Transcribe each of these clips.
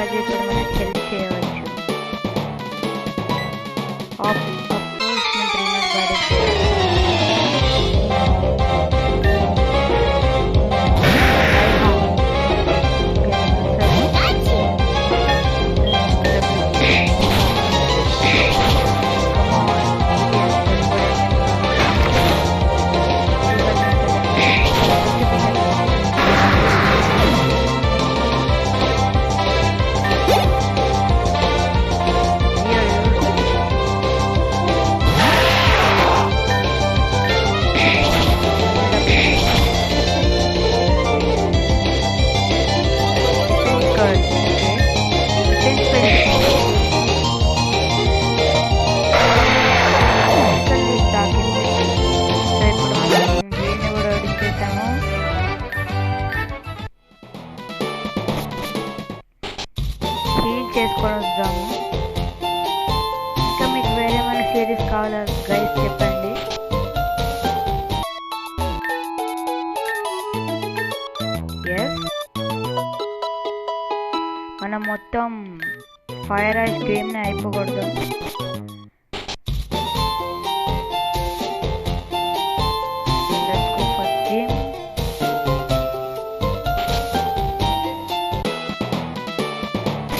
పికాజు ఇప్పుడు మనకి హెల్ప్ చేయవచ్చు. ట్రైనర్ చేసుకొని వద్దాము. ఇంకా మీకు వేరే ఏమైనా సిరీస్ కావాలా గైస్ చెప్పండి. ఎస్, మనం మొత్తం ఫైర్ ఐస్ గేమ్ని అయిపోకూడదు.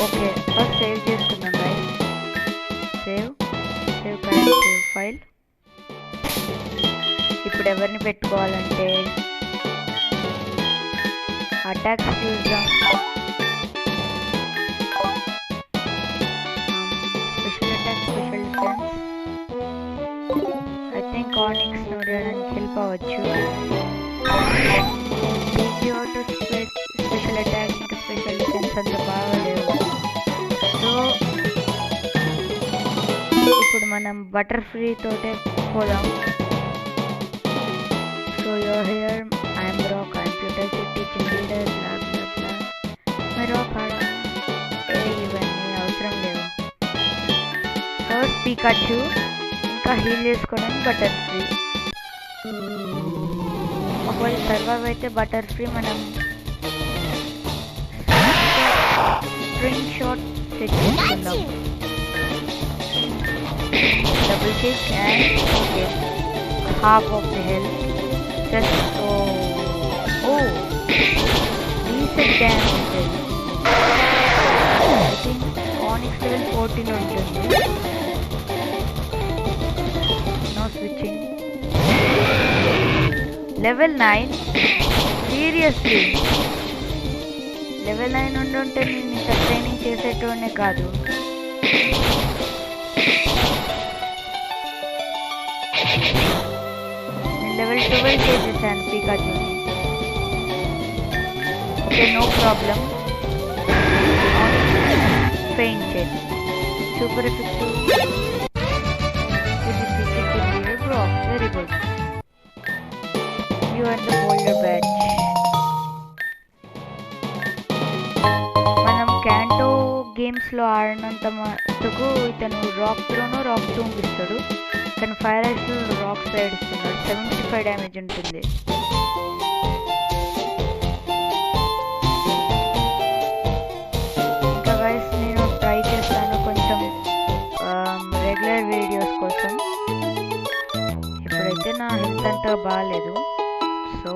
ఓకే, ఫస్ట్ సేవ్ చేసుకుందాం గైస్. Save file. ఇప్పుడు ఎవరిని పెట్టుకోవాలంటే అటాక్స్ చూద్దాం. Special attack, special defence. I think Onix నోడడానికి హెల్ప్ అవ్వచ్చు. స్పెషల్ అటాక్ ఇంకా స్పెషల్ డిఫెన్స్ అంత బాగాలేవు. సో ఇప్పుడు మనం బటర్ ఫ్రీ తోటే పోదాం. So you're here, I'm rock, computer teaching leader, blah blah blah. మరి రాక్ ఇవన్నీ అవసరం లేవు. ఫస్ట్ పికాచు, ఇంకా హీల్ చేసుకోవడానికి బటర్ ఫ్రీ. ఒకవేళ సర్వైవ్ అయితే బటర్ ఫ్రీ మనం స్ప్రింగ్ షాట్ సెట్ చేసుకుందాం. Double kick and okay, half of the health. Just decent damage. I think Onyx level 14 ఉంటుంది. No switching. Level 9. Seriously, level 9 ఉండుంటే నేను ఇంత ట్రైనింగ్ చేసేటోనే కాదు. నేను లెవెల్ 12 చేసేసాను పికాచుని. Okay, no problem. Fainted, super effective. Very good. You are the boulder badge. మనం Kanto గేమ్స్లో ఆడినంత మటుకు ఇతను రాక్ త్రోను రాక్ టూమ్ ఇస్తాడు. తను ఫైర్ ఐస్లో రాక్ స్లైడ్ ఇస్తున్నాడు. 75 డ్యామేజ్ ఉంటుంది. ఇంకా గైస్ నేను ట్రై చేస్తాను కొంచెం రెగ్యులర్ వీడియోస్ కోసం. ఇప్పుడైతే నా హెల్త్ అంతా బాగాలేదు. సో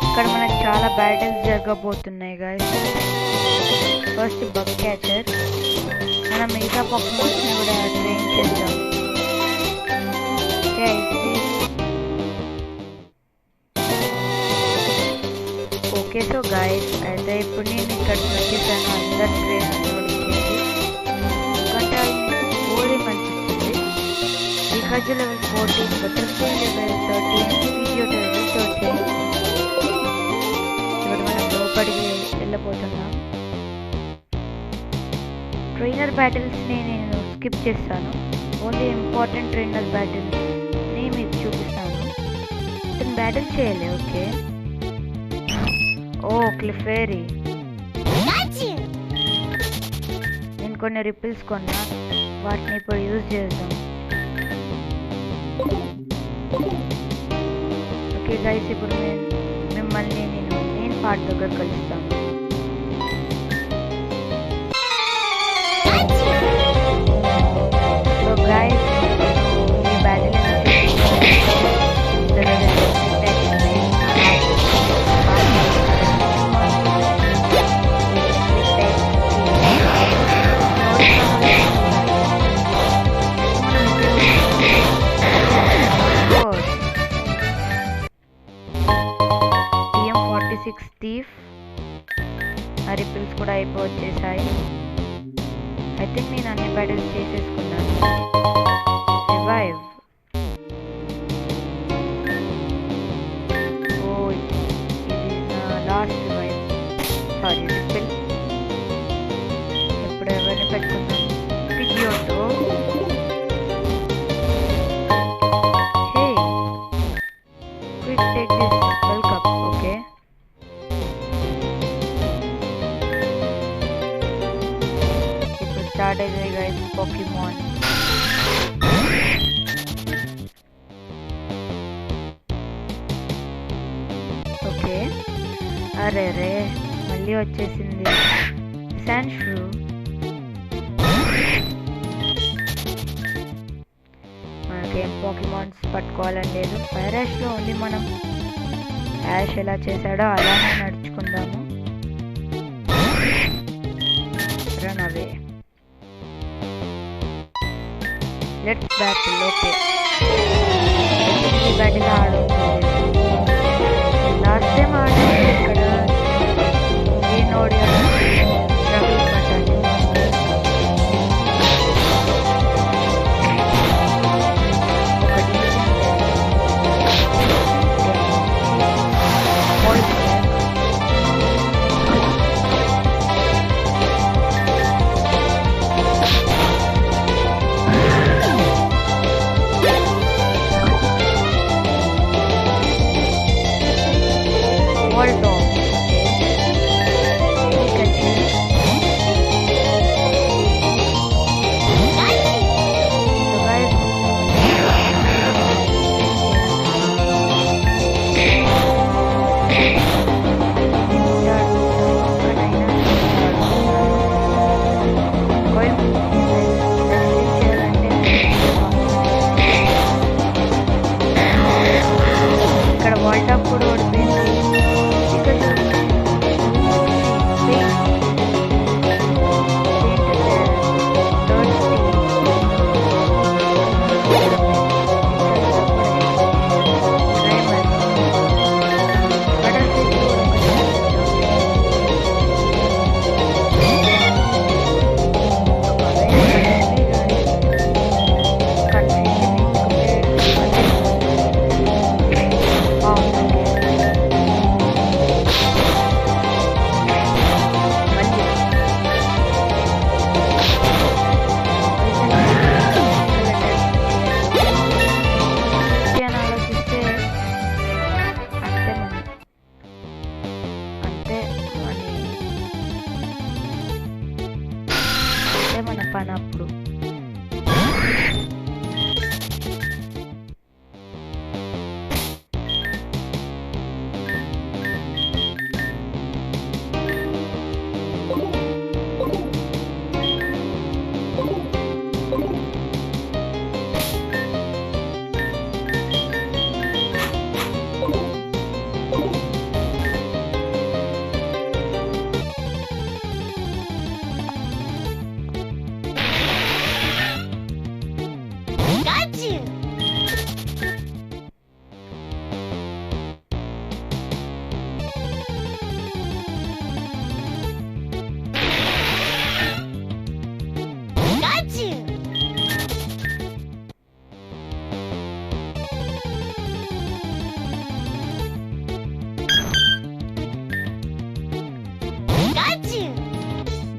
ఇక్కడ మనకు చాలా బ్యాటిల్స్ జరగబోతున్నాయి గైస్. First bug catcher. మనం మిగతా పర్ఫార్మెన్స్ని కూడా ట్రైన్ చేద్దాం. ఓకే, సో గైస్ అయితే ఇప్పుడు నేను ఇక్కడ వచ్చేసాను. అందరు ట్రైన్ వచ్చేసి ఎందుకంటే బోరింగ్ అనిపిస్తుంది. పికాచు లెవెల్ 14, బటర్ఫ్లై లెవెల్ 13, పిజియో లెవెల్ 13. ఇప్పుడు మనం లోపలికి వెళ్ళిపోతున్నాం. ట్రైనర్ బ్యాటిల్స్ని నేను స్కిప్ చేస్తాను. ఓన్లీ ఇంపార్టెంట్ ట్రైనర్ బ్యాటిల్స్ని మీకు చూపిస్తాను. నేను బ్యాటిల్ చేయాలి. ఓకే, ఓ క్లిఫేరీ. నేను కొన్ని రిపిల్స్ కొన్నా, వాటిని ఇప్పుడు యూజ్ చేద్దాం. గైస్ ఇప్పుడు మిమ్మల్ని నేను మెయిన్ పార్ట్ దగ్గర కలుస్తాను. సో గైస్ ఈ బ్యాటిల్ థీఫ్ రిపిల్స్ కూడా అయిపోవచ్చేసాయి. ఐ థింక్ నేను అన్ని బ్యాటిల్స్ చేసేసుకున్నాను. రివైవ్. ఓ ఇది నా లాస్ట్ రివైవ్. Sorry ripple. ఇప్పుడు ఎవరిని పెట్టుకుందాం? Pidgeotto. Hey quick take this welcome. Okay start है गाइस पोकेमॉन. ओके अरे रे మళ్ళీ వచ్చేసింది శాన్షూ. మనకేం పోకెమాన్స్ పట్టుకోవాలని లేదు. ఫైర్ యాష్లో ఓన్లీ మనం యాష్ ఎలా చేశాడో అలానే నడుచుకుందాము. Run away. Let's battle. Okay. ఈ బ్యాటిల్ ఆడుతుంది. లాస్ట్ టైం ఆడాను ఇక్కడ ఈ నోడి స్ట్రగుల్ పడ్డాను. మన పని అప్పుడు.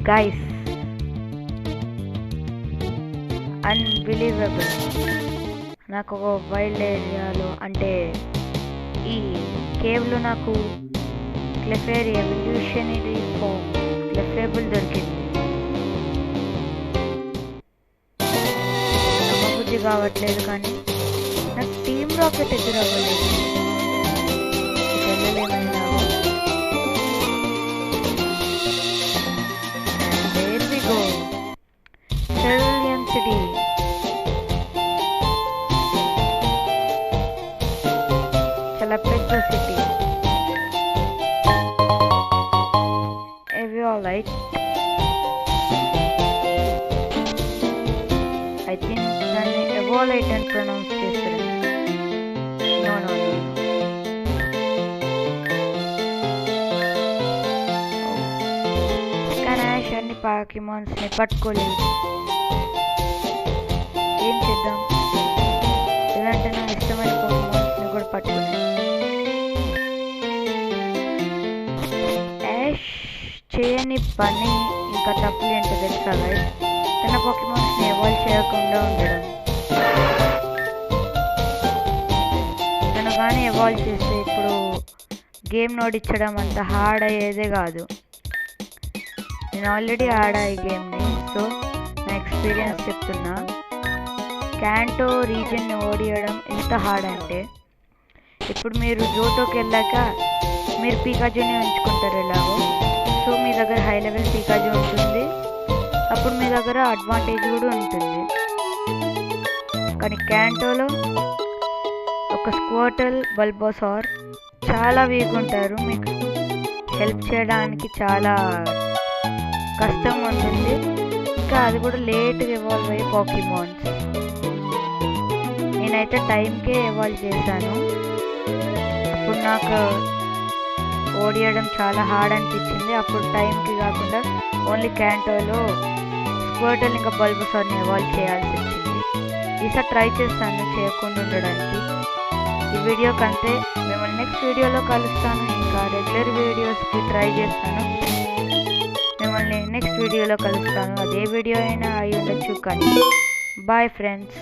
Guys unbelievable. నాకు ఒక వైల్డ్ ఏరియాలో అంటే ఈ కేవ్లో నాకు క్లెఫేరీ ఎవల్యూషనరీ ఫామ్ క్లెఫేబుల్ దొరికింది. నమ్మబుద్ధి కావట్లేదు కానీ నాకు టీమ్ రాకెట్ ఎదురవ్వలేదు. వెళ్ళలేమైనా. There we go. Cerulean City. చాలా పెద్ద సిటీ. Eviolite. I think దాన్ని Eviolite అని ప్రొనౌన్స్ చేస్తారు. No. Scanash అన్ని పాకిమాన్స్ ని పట్టుకోలేదు. ఏం చేద్దాం? ఇలాంటి నా ఇష్టమైన పాకిమాన్స్ ని కూడా పట్టుకున్నాను. యాష్ చేయని పని ఇంకా తప్పులు ఏంటో తెలుసా గైస్? తన పాకిమాన్స్ ని ఎవాల్వ్ చేయకుండా ఉండడం. తను కానీ ఎవాల్వ్ చేస్తే ఇప్పుడు గేమ్ నోడిచ్చడం అంత హార్డ్ అయ్యేదే కాదు. నేను ఆల్రెడీ ఆడా ఈ గేమ్ని, సో నా ఎక్స్పీరియన్స్ చెప్తున్నా. క్యాంటో రీజియన్ని ఓడియడం ఎంత హార్డ్ అంటే, ఇప్పుడు మీరు జోటోకి వెళ్ళాక మీరు పికాజుని ఉంచుకుంటారు ఎలాగో. సో మీ దగ్గర హై లెవెల్ పికాజు ఉంటుంది, అప్పుడు మీ దగ్గర అడ్వాంటేజ్ కూడా ఉంటుంది. కానీ క్యాంటోలో ఒక స్క్వార్టల్, బల్బోసార్ చాలా వీక్ ఉంటారు. మీకు హెల్ప్ చేయడానికి చాలా కష్టంగా ఉంటుంది. ఇంకా అది కూడా లేట్గా ఎవాల్వ్ అయ్యే పాకిమాన్స్. నేనైతే టైంకే ఎవాల్వ్ చేశాను. అప్పుడు నాకు ఓడియడం చాలా హార్డ్ అనిపించింది. అప్పుడు టైంకి కాకుండా ఓన్లీ క్యాంటోలో స్క్వార్టల్ ఇంకా బల్బోసార్ని ఎవాల్వ్ చేయాల్సి వచ్చింది. ఈసారి ట్రై చేస్తాను చేయకుండా ఉండడానికి. ఈ వీడియో కంటే మిమ్మల్ని నెక్స్ట్ వీడియోలో కలుస్తాను. ఇంకా రెగ్యులర్ వీడియోస్కి ట్రై చేస్తాను. మిమ్మల్ని నెక్స్ట్ వీడియోలో కలుస్తాను. అదే వీడియో అయినా అయి ఉండొచ్చు కానీ. Bye friends.